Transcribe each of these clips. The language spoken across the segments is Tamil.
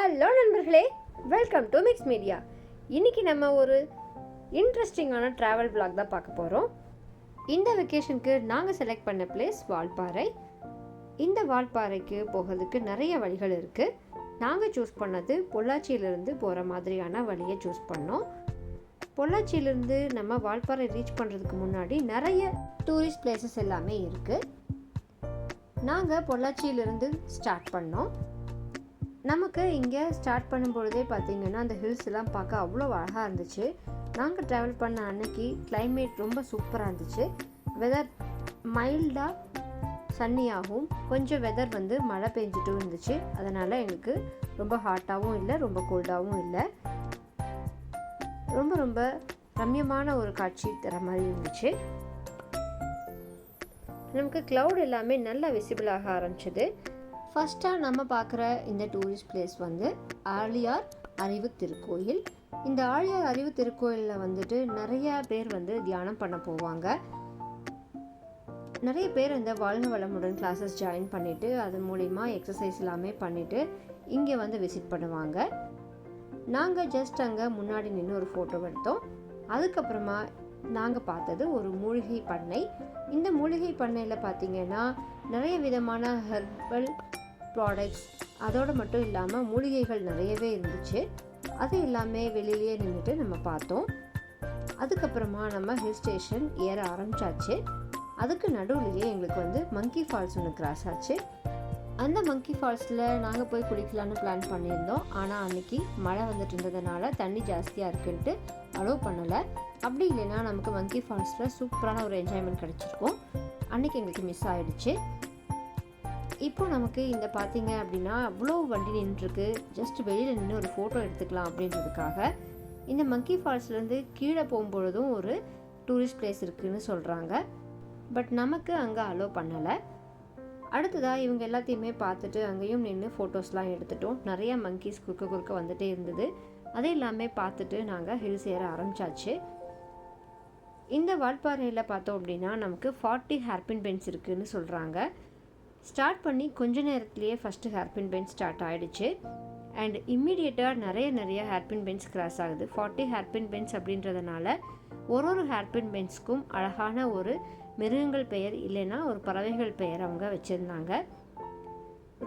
ஹலோ நண்பர்களே, வெல்கம் டு மிக்ஸ் மீடியா. இன்றைக்கி நம்ம ஒரு இன்ட்ரெஸ்டிங்கான ட்ராவல் vlog தான் பார்க்க போகிறோம். இந்த வெக்கேஷனுக்கு நாங்கள் செலக்ட் பண்ண பிளேஸ் வால்பாறை. இந்த வால்பாறைக்கு போகிறதுக்கு நிறைய வழிகள் இருக்குது. நாங்கள் சூஸ் பண்ணது பொள்ளாச்சியிலேருந்து போகிற மாதிரியான வழியை சூஸ் பண்ணோம். பொள்ளாச்சியிலேருந்து நம்ம வால்பாறை ரீச் பண்ணுறதுக்கு முன்னாடி நிறைய டூரிஸ்ட் பிளேசஸ் எல்லாமே இருக்குது. நாங்கள் பொள்ளாச்சியிலேருந்து ஸ்டார்ட் பண்ணோம். நமக்கு இங்கே ஸ்டார்ட் பண்ணும்பொழுதே பார்த்திங்கன்னா அந்த ஹில்ஸ் எல்லாம் பார்க்க அவ்வளோ அழகாக இருந்துச்சு. நாங்கள் ட்ராவல் பண்ண அன்னைக்கு கிளைமேட் ரொம்ப சூப்பராக இருந்துச்சு. வெதர் மைல்டாக சன்னியாகவும் கொஞ்சம் வெதர் மழை பெஞ்சிட்டும் இருந்துச்சு. அதனால் எங்களுக்கு ரொம்ப ஹாட்டாகவும் இல்லை, ரொம்ப கோல்டாகவும் இல்லை. ரொம்ப ரொம்ப ரம்யமான ஒரு காட்சி தர மாதிரி இருந்துச்சு. நமக்கு க்ளவுட் எல்லாமே நல்லா விசிபிள் ஆக ஆரம்பிச்சது. ஃபஸ்ட்டாக நம்ம பார்க்குற இந்த டூரிஸ்ட் பிளேஸ் ஆழியார் அறிவு திருக்கோயில். இந்த ஆழியார் அறிவு திருக்கோயிலில் நிறைய பேர் தியானம் பண்ண போவாங்க. நிறைய பேர் இந்த வாழ்க வளமுடன் கிளாஸஸ் ஜாயின் பண்ணிவிட்டு அதன் மூலிமா எக்ஸசைஸ் எல்லாமே பண்ணிவிட்டு இங்கே விசிட் பண்ணுவாங்க. நாங்கள் ஜஸ்ட் அங்கே முன்னாடி நின்று ஒரு ஃபோட்டோ எடுத்தோம். அதுக்கப்புறமா நாங்கள் பார்த்தது ஒரு மூலிகை பண்ணை. இந்த மூலிகை பண்ணையில் பார்த்திங்கன்னா நிறைய விதமான ஹெர்பல் ப்ராடக்ட்ஸ், அதோடு மட்டும் இல்லாமல் மூலிகைகள் நிறையவே இருந்துச்சு. அது எல்லாமே வெளியிலேயே நின்றுட்டு நம்ம பார்த்தோம். அதுக்கப்புறமா நம்ம ஹில் ஸ்டேஷன் ஏற ஆரம்பிச்சாச்சு. அதுக்கு நடுவுலையே எங்களுக்கு மங்கி ஃபால்ஸ் ஒன்று கிராஸ் ஆச்சு. அந்த மங்கி ஃபால்ஸில் நாங்கள் போய் குளிக்கலான்னு பிளான் பண்ணியிருந்தோம். ஆனால் அன்றைக்கி மழை இருந்ததுனால தண்ணி ஜாஸ்தியாக இருக்குன்ட்டு அலோவ் பண்ணலை. அப்படி இல்லைன்னா நமக்கு மங்கி ஃபால்ஸில் சூப்பரான ஒரு என்ஜாய்மெண்ட் கிடச்சிருக்கும். அன்றைக்கி எங்களுக்கு மிஸ் ஆகிடுச்சு. இப்போ நமக்கு இந்த பார்த்திங்க அப்படின்னா அவ்வளோ வண்டி நின்றுருக்கு. ஜஸ்ட் வெளியில் நின்று ஒரு ஃபோட்டோ எடுத்துக்கலாம் அப்படின்றதுக்காக. இந்த மங்கி ஃபால்ஸ்லேருந்து கீழே போகும்பொழுதும் ஒரு டூரிஸ்ட் பிளேஸ் இருக்குதுன்னு சொல்கிறாங்க. பட் நமக்கு அங்கே அலோவ் பண்ணலை. அடுத்ததாக இவங்க எல்லாத்தையுமே பார்த்துட்டு அங்கேயும் நின்று ஃபோட்டோஸ்லாம் எடுத்துட்டோம். நிறையா மங்கீஸ் குறுக்க வந்துகிட்டே இருந்தது. அதை எல்லாமே பார்த்துட்டு நாங்கள் ஹில்ஸ் ஏற ஆரம்பித்தாச்சு. இந்த வால்பாறையில் பார்த்தோம் அப்படின்னா நமக்கு 40 ஹேர்பின் பென்ஸ் இருக்குதுன்னு சொல்கிறாங்க. ஸ்டார்ட் பண்ணி கொஞ்ச நேரத்துலேயே ஃபஸ்ட்டு ஹேர்பின் பென்ஸ் ஸ்டார்ட் ஆகிடுச்சு. அண்ட் இம்மிடியேட்டாக நிறைய ஹேர்பின் பென்ஸ் கிராஸ் ஆகுது. 40 ஹேர்பின் பென்ஸ் அப்படின்றதுனால ஒரு ஹேர்பின் பென்ஸ்க்கும் அழகான ஒரு மிருகங்கள் பெயர் இல்லைன்னா ஒரு பறவைகள் பெயர் அவங்க வச்சுருந்தாங்க.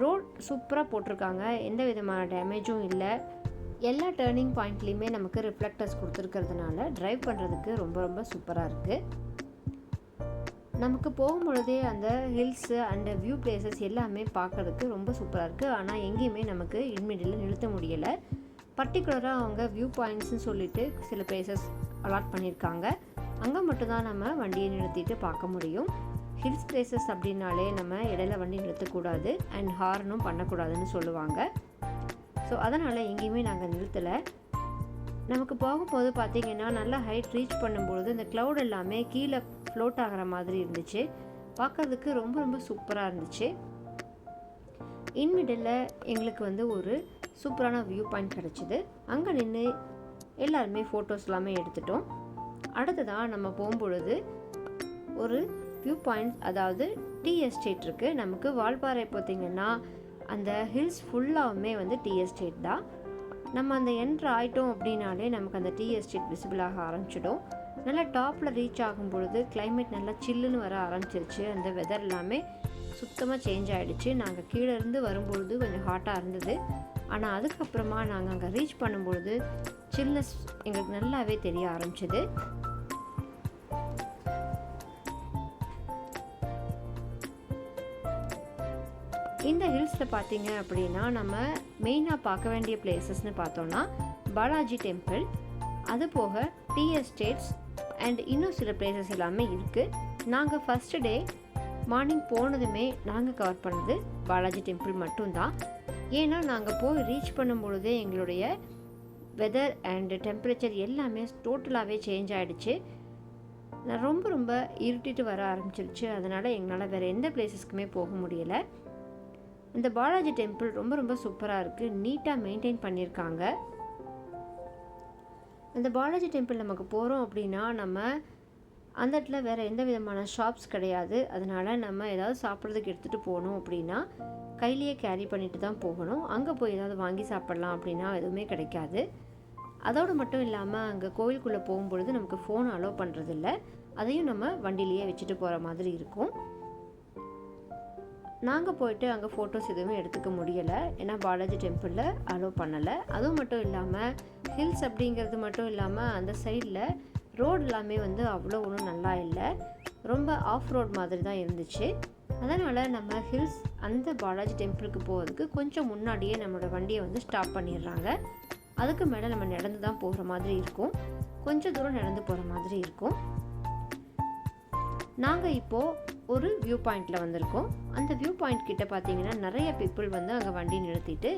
ரோட் சூப்பராக போட்டிருக்காங்க. எந்த விதமான டேமேஜும் இல்லை. எல்லா டேர்னிங் பாயிண்ட்லேயுமே நமக்கு ரிஃப்ளெக்டர்ஸ் கொடுத்துருக்கிறதுனால ட்ரைவ் பண்ணுறதுக்கு ரொம்ப ரொம்ப சூப்பராக இருக்குது. நமக்கு போகும்பொழுதே அந்த ஹில்ஸு அண்ட் வியூ பிளேசஸ் எல்லாமே பார்க்குறதுக்கு ரொம்ப சூப்பராக இருக்குது. ஆனால் எங்கேயுமே நமக்கு இன்மிடியில் நிறுத்த முடியலை. பர்டிகுலராக அவங்க வியூ பாயிண்ட்ஸ்னு சொல்லிட்டு சில பிளேசஸ் அலாட் பண்ணியிருக்காங்க. அங்கே மட்டும்தான் நம்ம வண்டியை நிறுத்திட்டு பார்க்க முடியும். ஹில்ஸ் பிளேசஸ் அப்படின்னாலே நம்ம இடையில வண்டி நிறுத்தக்கூடாது அண்ட் ஹார்னும் பண்ணக்கூடாதுன்னு சொல்லுவாங்க. ஸோ அதனால் எங்கேயுமே நாங்கள் நிறுத்தலை. நமக்கு போகும்போது பார்த்திங்கன்னா நல்லா ஹைட் ரீச் பண்ணும்பொழுது இந்த க்ளவுட் எல்லாமே கீழே ஃப்ளோட் ஆகிற மாதிரி இருந்துச்சு. பார்க்குறதுக்கு ரொம்ப ரொம்ப சூப்பராக இருந்துச்சு. இன்மிடில் எங்களுக்கு ஒரு சூப்பரான வியூ பாயிண்ட் கிடச்சிது. அங்கே நின்று எல்லாருமே ஃபோட்டோஸ் எல்லாமே எடுத்துட்டோம். அடுத்ததாக நம்ம போகும்பொழுது ஒரு வியூ பாயிண்ட், அதாவது டீ எஸ்டேட் இருக்குது. நமக்கு வால்பாறை பார்த்திங்கன்னா அந்த ஹில்ஸ் ஃபுல்லாகவுமே டீ எஸ்டேட் தான். நம்ம அந்த என்ட்ரு ஆகிட்டோம் அப்படின்னாலே நமக்கு அந்த டீ எஸ்டேட் விசிபிளாக ஆரம்பிச்சிடும். நல்லா டாப்பில் ரீச் ஆகும் பொழுது கிளைமேட் நல்லா சில்லுன்னு வர ஆரம்பிச்சிருச்சு. அந்த வெதர் எல்லாமே சுத்தமாக சேஞ்ச் ஆகிடுச்சு. நாங்கள் கீழே இருந்து வரும்பொழுது கொஞ்சம் ஹாட்டாக இருந்தது. ஆனால் அதுக்கப்புறமா நாங்கள் அங்கே ரீச் பண்ணும்பொழுது சில்னஸ் எங்களுக்கு நல்லாவே தெரிய ஆரம்பிச்சிது. இந்த ஹில்ஸில் பார்த்தீங்க அப்படின்னா நம்ம மெயினாக பார்க்க வேண்டிய பிளேசஸ்னு பார்த்தோன்னா பாலாஜி டெம்பிள், அது போக டீ எஸ்டேட்ஸ் அண்ட் இன்னும் சில பிளேசஸ் எல்லாமே இருக்குது. நாங்கள் ஃபஸ்ட்டு டே மார்னிங் போனதுமே நாங்கள் கவர் பண்ணது பாலாஜி டெம்பிள் மட்டும்தான். ஏன்னா நாங்கள் போய் ரீச் பண்ணும்பொழுதே எங்களுடைய வெதர் அண்டு டெம்பரேச்சர் எல்லாமே டோட்டலாகவே சேஞ்ச் ஆகிடுச்சு. ரொம்ப ரொம்ப இருட்டிட்டு வர ஆரம்பிச்சிருச்சு. அதனால் எங்களால் வேறு எந்த பிளேசஸ்க்குமே போக முடியலை. இந்த பாலாஜி டெம்பிள் ரொம்ப ரொம்ப சூப்பராக இருக்குது. நீட்டாக மெயின்டைன் பண்ணியிருக்காங்க. அந்த பாலாஜி டெம்பிள் நமக்கு போகிறோம் அப்படின்னா நம்ம அந்த இடத்துல வேறு எந்த விதமான ஷாப்ஸ் கிடையாது. அதனால் நம்ம ஏதாவது சாப்பிட்றதுக்கு எடுத்துகிட்டு போகணும் அப்படின்னா கையிலேயே கேரி பண்ணிட்டு தான் போகணும். அங்கே போய் ஏதாவது வாங்கி சாப்பிட்லாம் அப்படின்னா எதுவுமே கிடைக்காது. அதோடு மட்டும் இல்லாமல் அங்கே கோவிலுக்குள்ளே போகும்பொழுது நமக்கு ஃபோன் அலோவ் பண்ணுறதில்ல. அதையும் நம்ம வண்டியிலேயே வச்சுட்டு போகிற மாதிரி இருக்கும். நாங்கள் போயிட்டு அங்கே ஃபோட்டோஸ் எதுவுமே எடுத்துக்க முடியலை, ஏன்னா பாலாஜி டெம்பிளில் அலோவ் பண்ணலை. அதுவும் மட்டும் இல்லாமல் ஹில்ஸ் அப்படிங்கிறது மட்டும் இல்லாமல் அந்த சைடில் ரோடு எல்லாமே வந்து அவ்வளோ ஒன்றும் நல்லா இல்லை, ரொம்ப ஆஃப் ரோட் மாதிரி தான் இருந்துச்சு. அதனால் நம்ம ஹில்ஸ் அந்த பாலாஜி டெம்பிளுக்கு போகிறதுக்கு கொஞ்சம் முன்னாடியே நம்மளோட வண்டியை வந்து ஸ்டாப் பண்ணிடுறாங்க. அதுக்கு மேலே நம்ம நடந்து தான் போகிற மாதிரி இருக்கும், கொஞ்சம் தூரம் நடந்து போகிற மாதிரி இருக்கும். நாங்கள் இப்போது ஒரு வியூ பாயிண்டில் வந்திருக்கோம். அந்த வியூ பாயிண்ட் கிட்ட பார்த்தீங்கன்னா நிறைய பீப்புள் வந்து அங்கே வண்டி நிறுத்திட்டு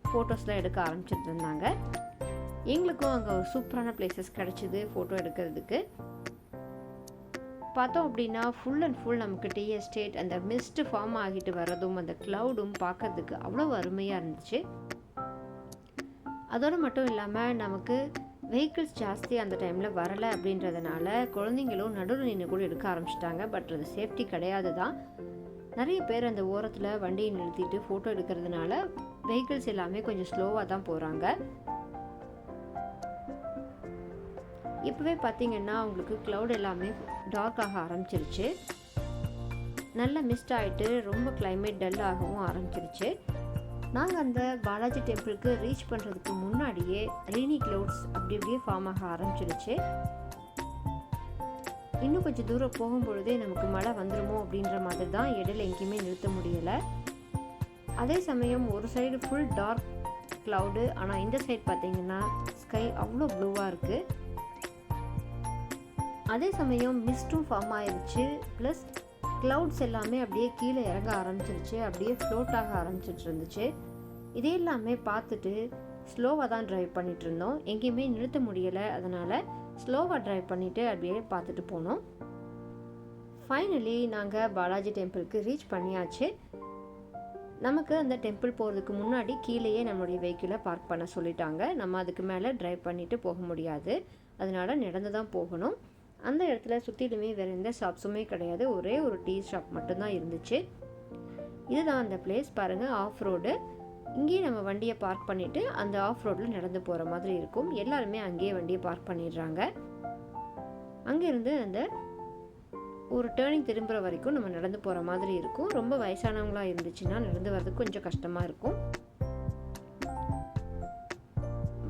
ஃபோட்டோஸ்லாம் எடுக்க ஆரம்பிச்சிட்டு இருந்தாங்க. எங்களுக்கும் அங்கே ஒரு சூப்பரான பிளேசஸ் கிடச்சிது ஃபோட்டோ எடுக்கிறதுக்கு. பார்த்தோம் அப்படின்னா ஃபுல் அண்ட் ஃபுல் நமக்கு டீ எஸ்டேட், அந்த மிஸ்ட் ஃபார்ம் ஆகிட்டு வர்றதும் அந்த க்ளவுடும் பார்க்கறதுக்கு அவ்வளோ அருமையாக இருந்துச்சு. அதோடு மட்டும் இல்லாமல் நமக்கு வெஹிக்கிள்ஸ் ஜாஸ்தி அந்த டைமில் வரலை அப்படின்றதுனால குழந்தைங்களும் நடுவில் நின்று கூட எடுக்க ஆரம்பிச்சிட்டாங்க. பட் அது சேஃப்டி கிடையாது தான். நிறைய பேர் அந்த ஓரத்தில் வண்டியை நிறுத்திட்டு ஃபோட்டோ எடுக்கிறதுனால வெஹிக்கிள்ஸ் எல்லாமே கொஞ்சம் ஸ்லோவாக தான் போகிறாங்க. இப்போவே பார்த்தீங்கன்னா உங்களுக்கு க்ளவுட் எல்லாமே டார்க் ஆக ஆரம்பிச்சிருச்சு, நல்ல மிஸ்ட் ஆகிட்டு ரொம்ப கிளைமேட் டல் ஆகவும் ஆரம்பிச்சிருச்சு. நாங்கள் அந்த பாலாஜி டெம்பிளுக்கு ரீச் பண்ணுறதுக்கு முன்னாடியே ரெய்னி க்ளவுட்ஸ் அப்படி அப்படியே ஃபார்ம் ஆக ஆரம்பிச்சிருச்சு. இன்னும் கொஞ்சம் தூரம் போகும்பொழுதே நமக்கு மழை வந்துடுமோ அப்படின்ற மாதிரி தான், இடையில எங்கேயுமே நிறுத்த முடியலை. அதே சமயம் ஒரு சைடு ஃபுல் டார்க் க்ளவுடு, ஆனால் இந்த சைடு பார்த்தீங்கன்னா ஸ்கை அவ்வளோ ப்ளூவாக இருக்குது. அதே சமயம் மிஸ்ட்டும் ஃபார்ம் ஆயிடுச்சு, ப்ளஸ் க்ளவுட்ஸ் எல்லாமே அப்படியே கீழே இறங்க ஆரம்பிச்சிருச்சு, அப்படியே ஃப்ளோட் ஆக ஆரம்பிச்சிட்டு இருந்துச்சு. இதே எல்லாமே பார்த்துட்டு ஸ்லோவாக தான் ட்ரைவ் பண்ணிகிட்டு இருந்தோம், எங்கேயுமே நிறுத்த முடியலை. அதனால் ஸ்லோவாக ட்ரைவ் பண்ணிவிட்டு அப்படியே பார்த்துட்டு போனோம். ஃபைனலி நாங்கள் பாலாஜி டெம்பிளுக்கு ரீச் பண்ணியாச்சு. நமக்கு அந்த டெம்பிள் போகிறதுக்கு முன்னாடி கீழேயே நம்மளுடைய வெஹிக்கிளை பார்க் பண்ண சொல்லிட்டாங்க. நம்ம அதுக்கு மேலே ட்ரைவ் பண்ணிவிட்டு போக முடியாது, அதனால் நடந்து தான் போகணும். அந்த இடத்துல சுற்றிலுமே வேறு எந்த ஷாப்ஸுமே கிடையாது, ஒரே ஒரு டீ ஷாப் மட்டும்தான் இருந்துச்சு. இதுதான் அந்த பிளேஸ் பாருங்கள், ஆஃப் ரோடு. இங்கேயே நம்ம வண்டியை பார்க் பண்ணிவிட்டு அந்த ஆஃப் ரோடில் நடந்து போகிற மாதிரி இருக்கும். எல்லாருமே அங்கேயே வண்டியை பார்க் பண்ணிடுறாங்க. அங்கேருந்து அந்த ஒரு டேர்னிங் திரும்புகிற வரைக்கும் நம்ம நடந்து போகிற மாதிரி இருக்கும். ரொம்ப வயசானவங்களாக இருந்துச்சுன்னா நடந்து வர்றதுக்கு கொஞ்சம் கஷ்டமாக இருக்கும்.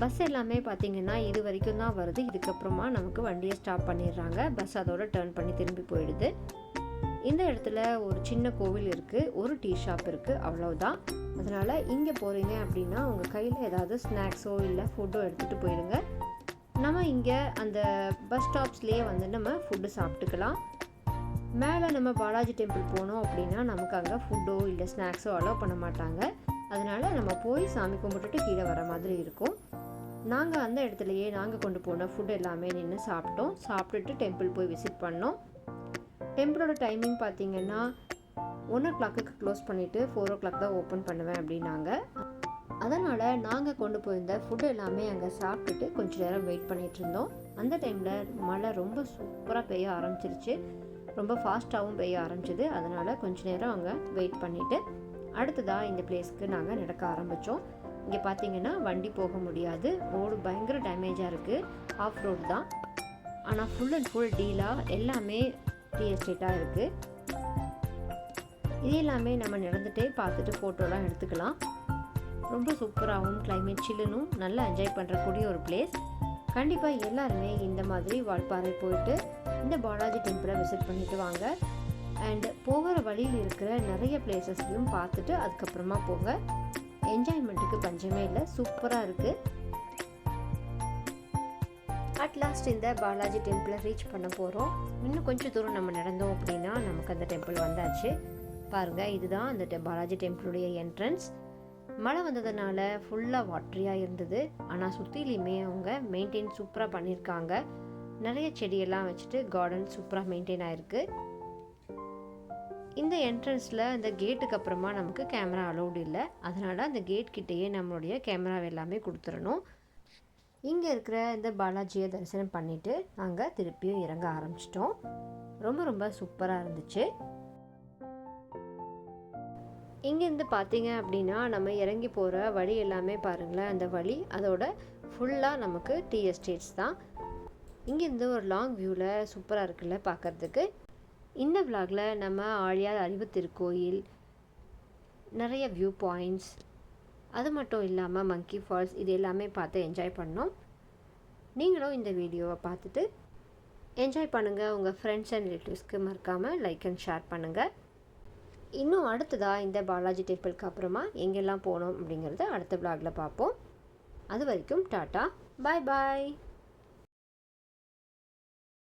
பஸ் எல்லாமே பார்த்திங்கன்னா இது வரைக்கும் தான் வருது, இதுக்கப்புறமா நமக்கு வண்டியை ஸ்டாப் பண்ணிடுறாங்க. பஸ் அதோட டேர்ன் பண்ணி திரும்பி போயிடுது. இந்த இடத்துல ஒரு சின்ன கோவில் இருக்குது, ஒரு டீ ஷாப் இருக்குது, அவ்வளோதான். அதனால் இங்கே போகிறீங்க அப்படின்னா உங்கள் கையில் ஏதாவது ஸ்நாக்ஸோ இல்லை ஃபுட்டோ எடுத்துகிட்டு போயிடுங்க. நம்ம இங்கே அந்த பஸ் ஸ்டாப்ஸ்லேயே வந்து நம்ம ஃபுட்டு சாப்பிட்டுக்கலாம். மேலே நம்ம பாலாஜி டெம்பிள் போனோம் அப்படின்னா நமக்கு அங்கே ஃபுட்டோ இல்லை ஸ்நாக்ஸோ அலோவ் பண்ண மாட்டாங்க. அதனால் நம்ம போய் சாமி கும்பிட்டுட்டு கீழே வர மாதிரி இருக்கும். நாங்கள் அந்த இடத்துலையே நாங்கள் கொண்டு போன ஃபுட் எல்லாமே நின்று சாப்பிட்டோம். சாப்பிட்டுட்டு டெம்பிள் போய் விசிட் பண்ணோம். டெம்பிளோட டைமிங் பார்த்திங்கன்னா 1 o'clock க்ளோஸ் பண்ணிவிட்டு 4 o'clock தான் ஓப்பன் பண்ணுவேன் அப்படின்னாங்க. அதனால் நாங்கள் கொண்டு போயிருந்த ஃபுட் எல்லாமே அங்கே சாப்பிட்டுட்டு கொஞ்சம் நேரம் வெயிட் பண்ணிகிட்டு இருந்தோம். அந்த டைமில் மழை ரொம்ப சூப்பராக பெய்ய ஆரம்பிச்சிருச்சு, ரொம்ப ஃபாஸ்ட்டாகவும் பெய்ய ஆரம்பிச்சிது. அதனால் கொஞ்சம் நேரம் அங்கே வெயிட் பண்ணிவிட்டு அடுத்ததாக இந்த பிளேஸ்க்கு நாங்கள் நடக்க ஆரம்பித்தோம். இங்கே பார்த்தீங்கன்னா வண்டி போக முடியாது, ரோடு பயங்கர டேமேஜாக இருக்குது, ஆஃப் ரோடு தான். ஆனால் ஃபுல் அண்ட் ஃபுல் டீலாக எல்லாமே டீ எஸ்டேட்டாக இருக்குது. இது எல்லாமே நம்ம நடந்துகிட்டே பார்த்துட்டு ஃபோட்டோலாம் எடுத்துக்கலாம். ரொம்ப சூப்பராகவும் கிளைமேட் சில்லுனும் நல்லா என்ஜாய் பண்ணுறக்கூடிய ஒரு பிளேஸ். கண்டிப்பாக எல்லாருமே இந்த மாதிரி வால்பாறை போயிட்டு இந்த பாலாஜி டெம்பிளை விசிட் பண்ணிவிட்டு வாங்க. அண்ட் போகிற வழியில் இருக்கிற நிறைய பிளேசஸையும் பார்த்துட்டு அதுக்கப்புறமா போங்க. என்ஜாய்மெண்ட்டுக்கு பஞ்சமே இல்லை, சூப்பராக இருக்குது. அட்லாஸ்ட் இந்த பாலாஜி டெம்பிளை ரீச் பண்ண போகிறோம். இன்னும் கொஞ்சம் தூரம் நம்ம நடந்தோம் அப்படின்னா நமக்கு அந்த டெம்பிள் வந்தாச்சு. பாருங்கள், இதுதான் அந்த பாலாஜி டெம்பிளுடைய என்ட்ரன்ஸ். மழை வந்ததுனால ஃபுல்லாக வாட்டரியாக இருந்தது, ஆனால் சுற்றிலையுமே அவங்க மெயின்டைன் சூப்பராக பண்ணியிருக்காங்க. நிறைய செடியெல்லாம் வச்சுட்டு கார்டன் சூப்பராக மெயின்டைன் ஆகிருக்கு. இந்த என்ட்ரன்ஸில் அந்த கேட்டுக்கு அப்புறமா நமக்கு கேமரா அலௌடு இல்லை, அதனால் அந்த கேட் கிட்டேயே நம்மளுடைய கேமரா எல்லாமே கொடுத்துடணும். இங்கே இருக்கிற இந்த பாலாஜியை தரிசனம் பண்ணிவிட்டு நாங்கள் திருப்பியும் இறங்க ஆரம்பிச்சிட்டோம். ரொம்ப ரொம்ப சூப்பராக இருந்துச்சு. இங்கேருந்து பார்த்தீங்க அப்படின்னா நம்ம இறங்கி போகிற வழி எல்லாமே பாருங்களேன், அந்த வழி அதோட ஃபுல்லாக நமக்கு டீ எஸ்டேட்ஸ் தான். இங்கேருந்து ஒரு லாங் வியூவில் சூப்பராக இருக்குல்ல பார்க்குறதுக்கு. இந்த விலாகில் நம்ம ஆழியார் அறிவு திருக்கோயில், நிறைய வியூ பாயிண்ட்ஸ், அது மட்டும் இல்லாமல் மங்கி ஃபால்ஸ், இது எல்லாமே பார்த்து என்ஜாய் பண்ணோம். நீங்களும் இந்த வீடியோவை பார்த்துட்டு என்ஜாய் பண்ணுங்கள். உங்கள் ஃப்ரெண்ட்ஸ் அண்ட் ரிலேட்டிவ்ஸ்க்கு மறக்காமல் லைக் அண்ட் ஷேர் பண்ணுங்கள். இன்னும் அடுத்ததாக இந்த பாலாஜி டெம்பிளுக்கு அப்புறமா எங்கெல்லாம் போனோம் அப்படிங்கிறத அடுத்த விலாகில் பார்ப்போம். அது வரைக்கும் டாட்டா, பாய் பாய்.